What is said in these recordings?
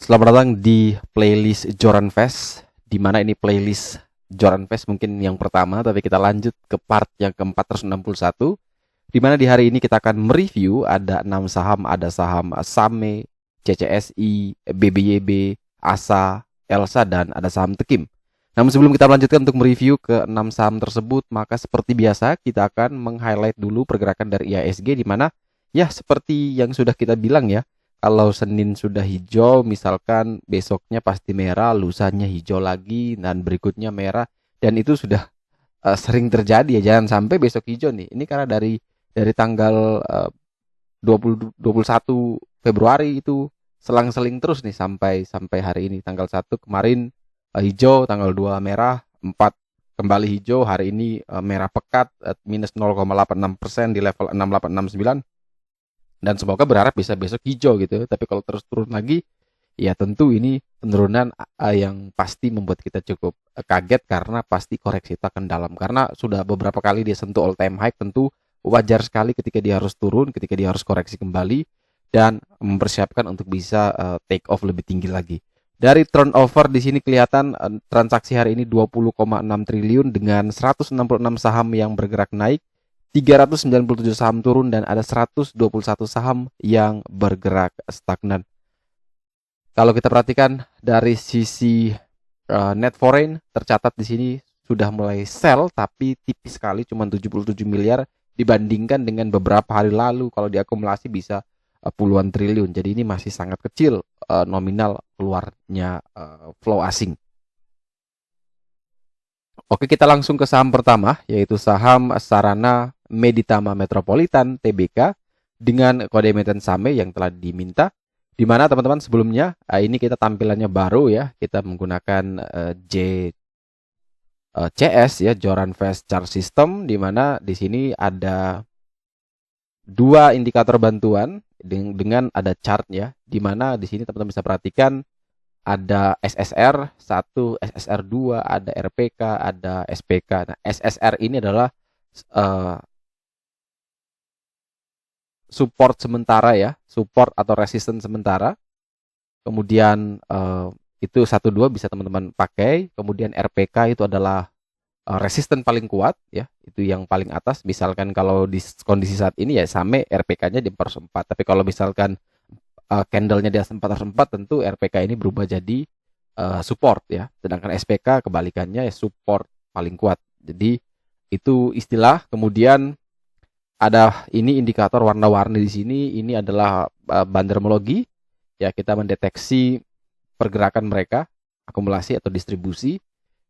Selamat datang di playlist Joran Fest, di mana ini playlist Joran Fest mungkin yang pertama, tapi kita lanjut ke part yang ke-461, di mana di hari ini kita akan mereview ada 6 saham, ada saham Same, CCSI, BBYB, ASA, Elsa, dan ada saham Tekim. Namun sebelum kita melanjutkan untuk mereview ke 6 saham tersebut, maka seperti biasa kita akan meng-highlight dulu pergerakan dari IHSG, di mana ya seperti yang sudah kita bilang ya, kalau Senin sudah hijau, misalkan besoknya pasti merah, lusanya hijau lagi, dan berikutnya merah. Dan itu sudah sering terjadi ya. Jangan sampai besok hijau nih. Ini karena dari tanggal 21 Februari itu selang-seling terus nih sampai hari ini. Tanggal 1 kemarin hijau, tanggal 2 merah, 4 kembali hijau. Hari ini merah pekat, minus 0,86% di level 6869. Dan semoga berharap bisa besok hijau gitu. Tapi kalau terus turun lagi, ya tentu ini penurunan yang pasti membuat kita cukup kaget, karena pasti koreksi itu akan dalam. Karena sudah beberapa kali dia sentuh all time high, tentu wajar sekali ketika dia harus turun, ketika dia harus koreksi kembali dan mempersiapkan untuk bisa take off lebih tinggi lagi. Dari turnover di sini kelihatan transaksi hari ini 20,6 triliun dengan 166 saham yang bergerak naik, 397 saham turun, dan ada 121 saham yang bergerak stagnan. Kalau kita perhatikan dari sisi net foreign, tercatat di sini sudah mulai sell, tapi tipis sekali, cuma 77 miliar dibandingkan dengan beberapa hari lalu kalau diakumulasi bisa puluhan triliun. Jadi ini masih sangat kecil nominal keluarnya flow asing. Oke, kita langsung ke saham pertama, yaitu saham Sarana Meditama Metropolitan Tbk dengan kode emiten Same yang telah diminta. Di mana teman-teman sebelumnya ini kita tampilannya baru ya, kita menggunakan JCS ya, Joran Fast Chart System, di mana di sini ada dua indikator bantuan dengan ada chart ya, di mana di sini teman-teman bisa perhatikan ada SSR 1, SSR 2, ada RPK, ada SPK. Nah, SSR ini adalah support sementara ya, support atau resistance sementara. Kemudian itu 1 2 bisa teman-teman pakai. Kemudian RPK itu adalah resistance paling kuat ya, itu yang paling atas. Misalkan kalau di kondisi saat ini ya Same RPK-nya di 404. Tapi kalau misalkan candle-nya di atas 404, tentu RPK ini berubah jadi support ya. Sedangkan SPK kebalikannya ya, support paling kuat. Jadi itu istilah. Kemudian ada ini indikator warna-warni di sini. Ini adalah bandermologi ya, kita mendeteksi pergerakan mereka, akumulasi atau distribusi.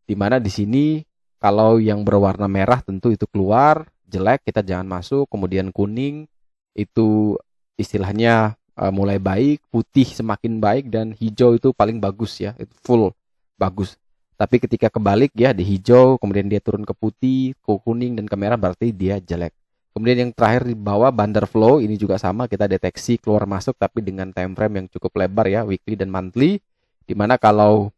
Di mana di sini kalau yang berwarna merah tentu itu keluar, jelek, kita jangan masuk. Kemudian kuning itu istilahnya mulai baik, putih semakin baik, dan hijau itu paling bagus ya, itu full bagus. Tapi ketika kebalik ya, di hijau kemudian dia turun ke putih, ke kuning, dan ke merah, berarti dia jelek. Kemudian yang terakhir di bawah bandar flow, ini juga sama, kita deteksi keluar masuk tapi dengan time frame yang cukup lebar ya, weekly dan monthly. Dimana kalau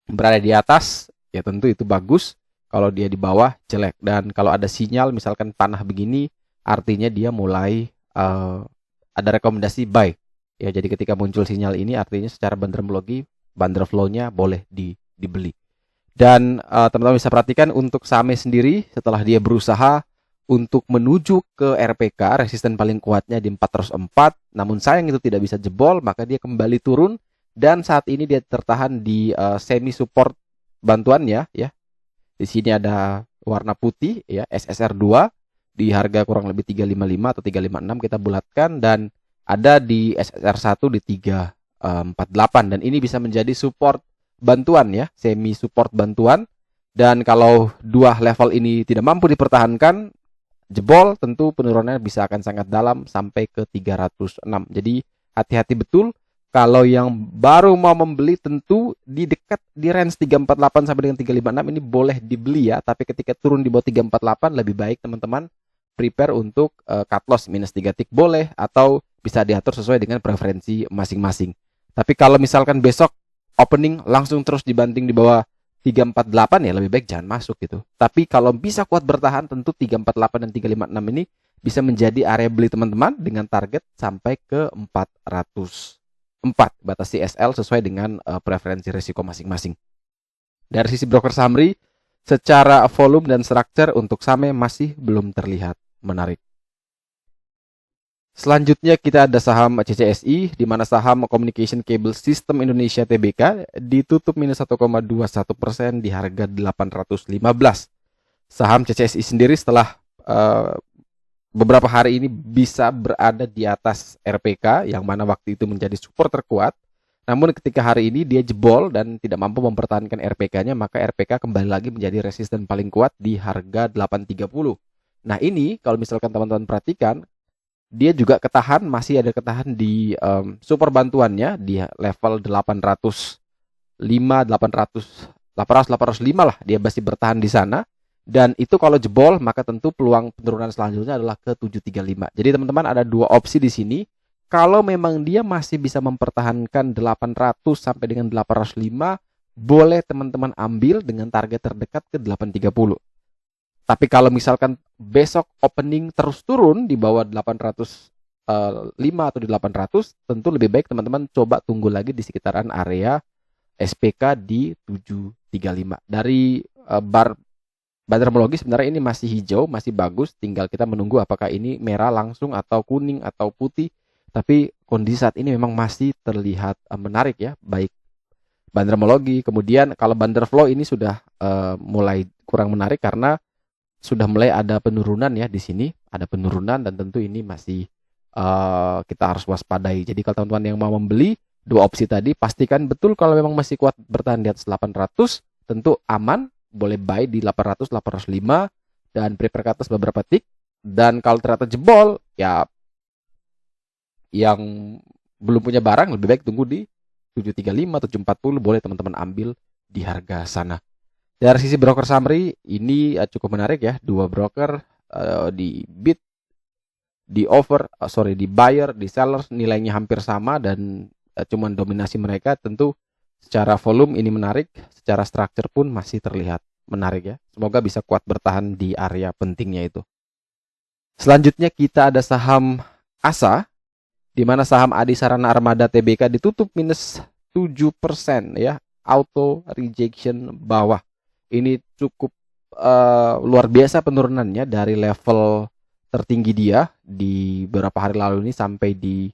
berada di atas ya tentu itu bagus, kalau dia di bawah jelek. Dan kalau ada sinyal misalkan panah begini, artinya dia mulai ada rekomendasi buy ya. Jadi ketika muncul sinyal ini artinya secara bandermologi bandar flow-nya boleh dibeli. Dan teman-teman bisa perhatikan untuk Same sendiri, setelah dia berusaha untuk menuju ke RPK, resisten paling kuatnya di 404, namun sayang itu tidak bisa jebol, maka dia kembali turun, dan saat ini dia tertahan di semi support bantuannya ya. Di sini ada warna putih ya, SSR 2 di harga kurang lebih 355 atau 356 kita bulatkan, dan ada di SSR 1 di 348, dan ini bisa menjadi support bantuan ya, semi support bantuan. Dan kalau dua level ini tidak mampu dipertahankan, jebol, tentu penurunannya bisa akan sangat dalam sampai ke 306. Jadi hati-hati betul kalau yang baru mau membeli, tentu di dekat di range 348 sampai dengan 356 ini boleh dibeli ya. Tapi ketika turun di bawah 348 lebih baik teman-teman prepare untuk cut loss minus 3 tick boleh, atau bisa diatur sesuai dengan preferensi masing-masing. Tapi kalau misalkan besok opening langsung terus dibanting di bawah 348 ya lebih baik jangan masuk gitu. Tapi kalau bisa kuat bertahan, tentu 348 dan 356 ini bisa menjadi area beli teman-teman dengan target sampai ke 400 4, batasi SL sesuai dengan preferensi risiko masing-masing. Dari sisi broker summary, secara volume dan structure untuk SAME masih belum terlihat menarik. Selanjutnya kita ada saham CCSI, di mana saham Communication Cable System Indonesia Tbk ditutup minus 1,21% di harga 815. Saham CCSI sendiri setelah beberapa hari ini bisa berada di atas RPK, yang mana waktu itu menjadi support terkuat. Namun ketika hari ini dia jebol dan tidak mampu mempertahankan RPK-nya, maka RPK kembali lagi menjadi resisten paling kuat di harga 830. Nah ini kalau misalkan teman-teman perhatikan, dia juga ketahan, masih ada ketahan di super bantuannya di level 805, 805 lah, dia masih bertahan di sana. Dan itu kalau jebol, maka tentu peluang penurunan selanjutnya adalah ke 735. Jadi teman-teman ada dua opsi di sini. Kalau memang dia masih bisa mempertahankan 800 sampai dengan 805, boleh teman-teman ambil dengan target terdekat ke 830. Tapi kalau misalkan besok opening terus turun di bawah 805 atau di 800, tentu lebih baik teman-teman coba tunggu lagi di sekitaran area SPK di 735. Dari bandermologi sebenarnya ini masih hijau, masih bagus, tinggal kita menunggu apakah ini merah langsung atau kuning atau putih. Tapi kondisi saat ini memang masih terlihat menarik ya, baik bandermologi. Kemudian kalau banderflow ini sudah mulai kurang menarik karena sudah mulai ada penurunan ya di sini, ada penurunan dan tentu ini masih kita harus waspadai. Jadi kalau teman-teman yang mau membeli dua opsi tadi, pastikan betul kalau memang masih kuat bertahan di atas 800, tentu aman, boleh buy di 800, 805 dan prepare ke atas beberapa tick. Dan kalau ternyata jebol, ya yang belum punya barang lebih baik tunggu di 735, 740, boleh teman-teman ambil di harga sana. Dari sisi broker summary ini cukup menarik ya, dua broker di bid, di offer, di buyer, di seller nilainya hampir sama dan cuman dominasi mereka. Tentu secara volume ini menarik, secara structure pun masih terlihat menarik ya. Semoga bisa kuat bertahan di area pentingnya itu. Selanjutnya kita ada saham ASA, di mana saham Adi Sarana Armada Tbk ditutup minus 7% ya, auto rejection bawah. Ini cukup luar biasa penurunannya dari level tertinggi dia di beberapa hari lalu ini sampai di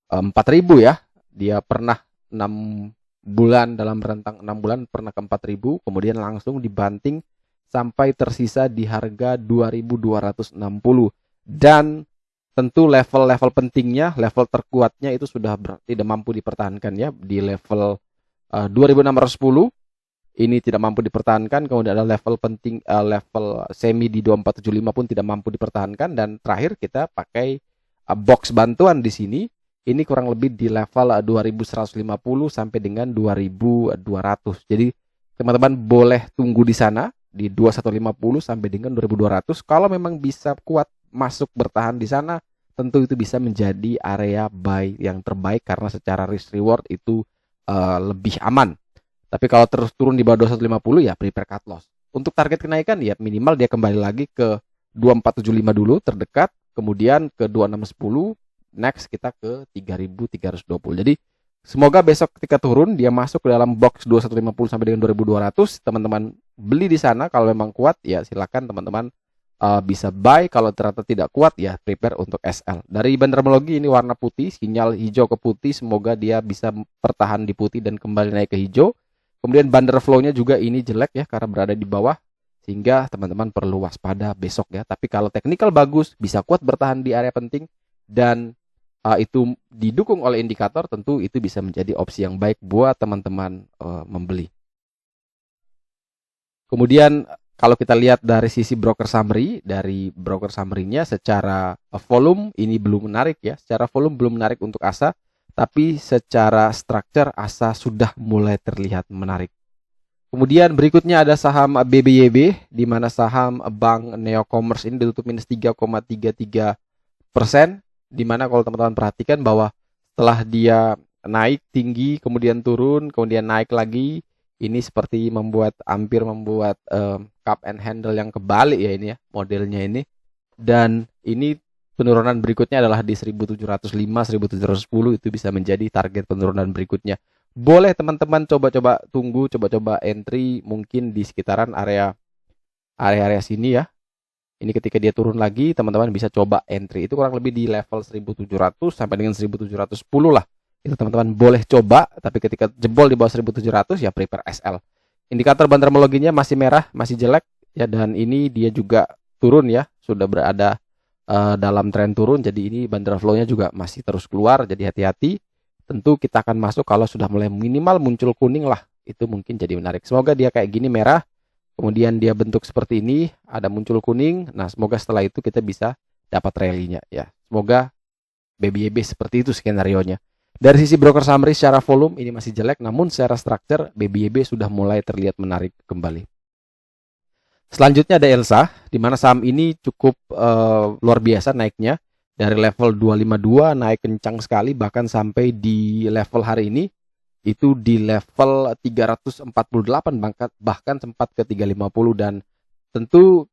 4.000 ya. Dia pernah 6 bulan, dalam rentang 6 bulan pernah ke 4.000, kemudian langsung dibanting sampai tersisa di harga 2.260. Dan tentu level-level pentingnya, level terkuatnya itu sudah tidak mampu dipertahankan ya, di level 2.610 ini tidak mampu dipertahankan. Kemudian ada level penting, level semi di 2.475 pun tidak mampu dipertahankan. Dan terakhir kita pakai box bantuan di sini, ini kurang lebih di level 2.150 sampai dengan 2.200. Jadi teman-teman boleh tunggu di sana di 2.150 sampai dengan 2.200. Kalau memang bisa kuat masuk bertahan di sana, tentu itu bisa menjadi area buy yang terbaik karena secara risk reward itu lebih aman. Tapi kalau terus turun di bawah 2.150 ya prepare cut loss. Untuk target kenaikan ya minimal dia kembali lagi ke 2.475 dulu terdekat, kemudian ke 2.610, next kita ke 3.320. Jadi semoga besok ketika turun dia masuk ke dalam box 2.150 sampai dengan 2.200, teman-teman beli di sana. Kalau memang kuat ya silakan teman-teman bisa buy. Kalau ternyata tidak kuat ya prepare untuk SL. Dari bandermologi ini warna putih, sinyal hijau ke putih, semoga dia bisa bertahan di putih dan kembali naik ke hijau. Kemudian banderflow-nya juga ini jelek ya karena berada di bawah, sehingga teman-teman perlu waspada besok ya. Tapi kalau technical bagus, bisa kuat bertahan di area penting dan itu didukung oleh indikator, tentu itu bisa menjadi opsi yang baik buat teman-teman membeli. Kemudian kalau kita lihat dari sisi broker summary, dari broker summary-nya secara volume ini belum menarik ya. Secara volume belum menarik untuk ASA, tapi secara structure ASA sudah mulai terlihat menarik. Kemudian berikutnya ada saham BBYB, di mana saham Bank Neo Commerce ini ditutup minus 3,33%, di mana kalau teman-teman perhatikan bahwa setelah dia naik tinggi, kemudian turun, kemudian naik lagi, ini seperti hampir membuat cup and handle yang kebalik ya ini ya, modelnya ini. Dan ini penurunan berikutnya adalah di 1705, 1710 itu bisa menjadi target penurunan berikutnya. Boleh teman-teman coba-coba tunggu, coba-coba entry mungkin di sekitaran area sini ya. Ini ketika dia turun lagi, teman-teman bisa coba entry. Itu kurang lebih di level 1700 sampai dengan 1710 lah. Itu teman-teman boleh coba, tapi ketika jebol di bawah 1700 ya prepare SL. Indikator bandermologinya masih merah, masih jelek ya, dan ini dia juga turun ya, sudah berada dalam tren turun. Jadi ini bandar flow-nya juga masih terus keluar, jadi hati-hati. Tentu kita akan masuk kalau sudah mulai minimal muncul kuning lah. Itu mungkin jadi menarik. Semoga dia kayak gini merah, kemudian dia bentuk seperti ini, ada muncul kuning. Nah, semoga setelah itu kita bisa dapat rally-nya ya. Semoga BBYB seperti itu skenario-nya. Dari sisi broker summary secara volume ini masih jelek, namun secara structure BBYB sudah mulai terlihat menarik kembali. Selanjutnya ada Elsa, di mana saham ini cukup luar biasa naiknya. Dari level 252 naik kencang sekali, bahkan sampai di level hari ini itu di level 348, bahkan sempat ke 350, dan tentu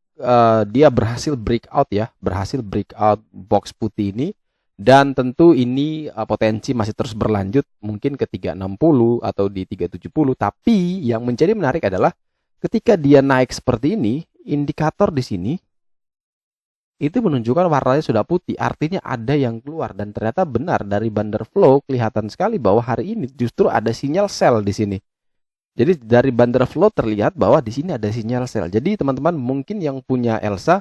dia berhasil breakout ya, berhasil breakout box putih ini, dan tentu ini potensi masih terus berlanjut mungkin ke 360 atau di 370. Tapi yang menjadi menarik adalah ketika dia naik seperti ini, indikator di sini itu menunjukkan warnanya sudah putih, artinya ada yang keluar. Dan ternyata benar, dari bandar flow kelihatan sekali bahwa hari ini justru ada sinyal sell di sini. Jadi dari bandar flow terlihat bahwa di sini ada sinyal sell. Jadi teman-teman mungkin yang punya Elsa,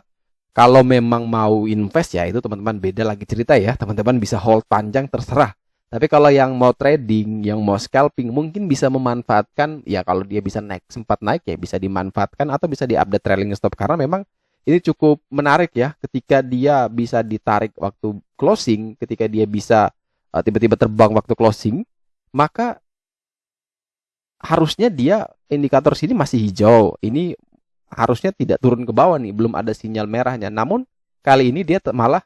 kalau memang mau invest ya itu teman-teman beda lagi cerita ya. Teman-teman bisa hold panjang terserah. Tapi kalau yang mau trading, yang mau scalping, mungkin bisa memanfaatkan ya, kalau dia bisa naik, sempat naik ya bisa dimanfaatkan atau bisa di-update trailing stop, karena memang ini cukup menarik ya, ketika dia bisa ditarik waktu closing, ketika dia bisa tiba-tiba terbang waktu closing, maka harusnya dia indikator sini masih hijau. Ini harusnya tidak turun ke bawah nih, belum ada sinyal merahnya. Namun kali ini dia malah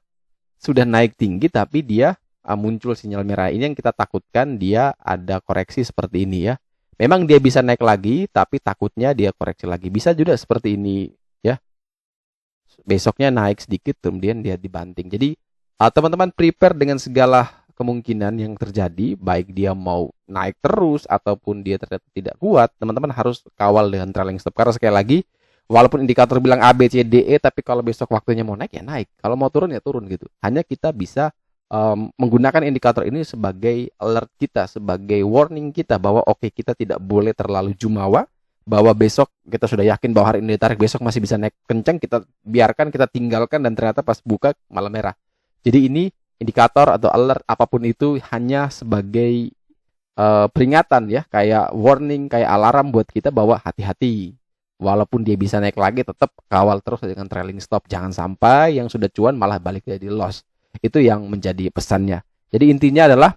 sudah naik tinggi, tapi dia muncul sinyal merah. Ini yang kita takutkan, dia ada koreksi seperti ini ya. Memang dia bisa naik lagi, tapi takutnya dia koreksi lagi. Bisa juga seperti ini ya. Besoknya naik sedikit, kemudian dia dibanting. Jadi teman-teman prepare dengan segala kemungkinan yang terjadi, baik dia mau naik terus ataupun dia ternyata tidak kuat. Teman-teman harus kawal dengan trailing stop, karena sekali lagi walaupun indikator bilang A, B, C, D, E, tapi kalau besok waktunya mau naik ya naik, kalau mau turun ya turun gitu. Hanya kita bisa menggunakan indikator ini sebagai alert kita, sebagai warning kita bahwa oke, kita tidak boleh terlalu jumawa, bahwa besok kita sudah yakin bahwa hari ini ditarik, besok masih bisa naik kencang, kita biarkan, kita tinggalkan, dan ternyata pas buka malah merah. Jadi ini indikator atau alert apapun itu hanya sebagai peringatan ya, kayak warning, kayak alarm buat kita bahwa hati-hati. Walaupun dia bisa naik lagi, tetap kawal terus dengan trailing stop. Jangan sampai yang sudah cuan malah balik jadi loss. Itu yang menjadi pesannya. Jadi intinya adalah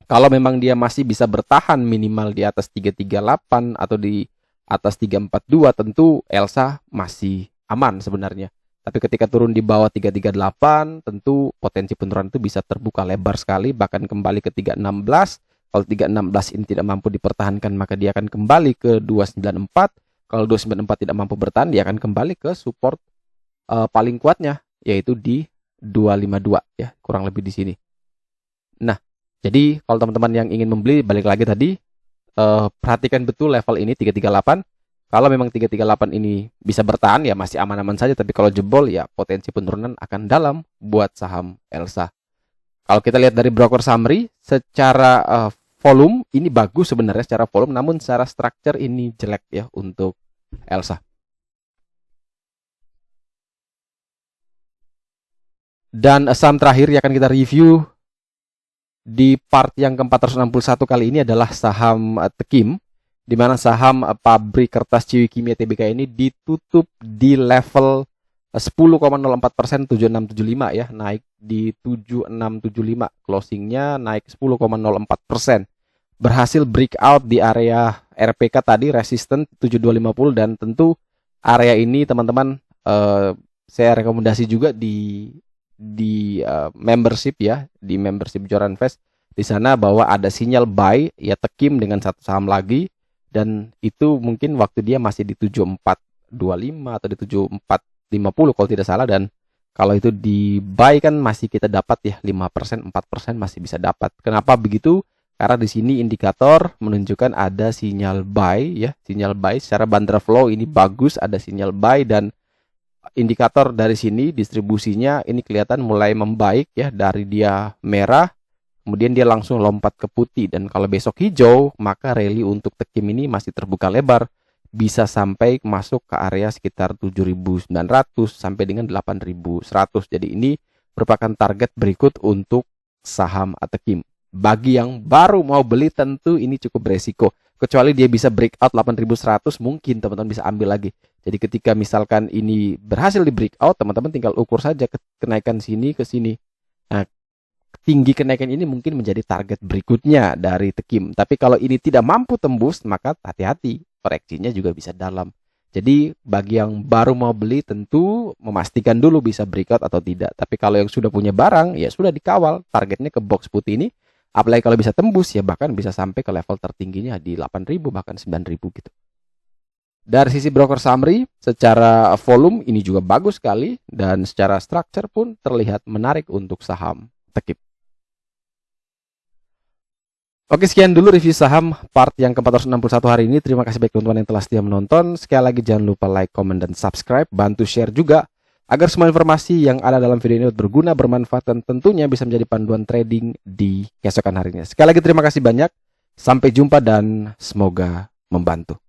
kalau memang dia masih bisa bertahan minimal di atas 338 atau di atas 342, tentu Elsa masih aman sebenarnya. Tapi ketika turun di bawah 338, tentu potensi penurunan itu bisa terbuka lebar sekali, bahkan kembali ke 316. Kalau 316 ini tidak mampu dipertahankan, maka dia akan kembali ke 294. Kalau 294 tidak mampu bertahan, dia akan kembali ke support paling kuatnya, yaitu di 252 ya, kurang lebih di sini. Nah, jadi kalau teman-teman yang ingin membeli, balik lagi tadi, perhatikan betul level ini 338. Kalau memang 338 ini bisa bertahan ya masih aman-aman saja, tapi kalau jebol ya potensi penurunan akan dalam buat saham Elsa. Kalau kita lihat dari broker summary, secara volume ini bagus sebenarnya secara volume, namun secara structure ini jelek ya untuk Elsa. Dan saham terakhir yang akan kita review di part yang ke-461 kali ini adalah saham Tekim, di mana saham pabrik kertas Ciwi Kimia Tbk ini ditutup di level 10,04%, 7675 ya, naik di 7675, closingnya naik 10,04%. Berhasil breakout di area RPK tadi, resisten 7250, dan tentu area ini teman-teman saya rekomendasi juga di membership ya, di membership Joran Invest. Di sana bahwa ada sinyal buy ya, Tekim dengan satu saham lagi, dan itu mungkin waktu dia masih di 7425 atau di 7450 kalau tidak salah. Dan Kalau itu di buy kan masih kita dapat ya 5%, 4% masih bisa dapat. Kenapa begitu? Karena di sini indikator menunjukkan ada sinyal buy ya, sinyal buy secara bandra flow ini bagus, ada sinyal buy, dan indikator dari sini distribusinya ini kelihatan mulai membaik ya, dari dia merah kemudian dia langsung lompat ke putih, dan kalau besok hijau maka rally untuk Tekim ini masih terbuka lebar, bisa sampai masuk ke area sekitar 7.900 sampai dengan 8.100. Jadi ini merupakan target berikut untuk saham Tekim. Bagi yang baru mau beli tentu ini cukup beresiko. Kecuali dia bisa breakout 8.100, mungkin teman-teman bisa ambil lagi. Jadi ketika misalkan ini berhasil di breakout, teman-teman tinggal ukur saja kenaikan sini ke sini. Nah, tinggi kenaikan ini mungkin menjadi target berikutnya dari Tekim. Tapi kalau ini tidak mampu tembus, maka hati-hati, koreksinya juga bisa dalam. Jadi bagi yang baru mau beli tentu memastikan dulu bisa breakout atau tidak. Tapi kalau yang sudah punya barang, ya sudah dikawal. Targetnya ke box putih ini. Apalagi kalau bisa tembus, ya bahkan bisa sampai ke level tertingginya di 8.000 bahkan 9.000 gitu. Dari sisi broker summary, secara volume ini juga bagus sekali, dan secara structure pun terlihat menarik untuk saham Tekim. Oke, sekian dulu review saham part yang ke-461 hari ini. Terima kasih bagi teman-teman yang telah setia menonton. Sekali lagi jangan lupa like, comment, dan subscribe. Bantu share juga agar semua informasi yang ada dalam video ini berguna, bermanfaat, dan tentunya bisa menjadi panduan trading di keesokan harinya. Sekali lagi terima kasih banyak. Sampai jumpa dan semoga membantu.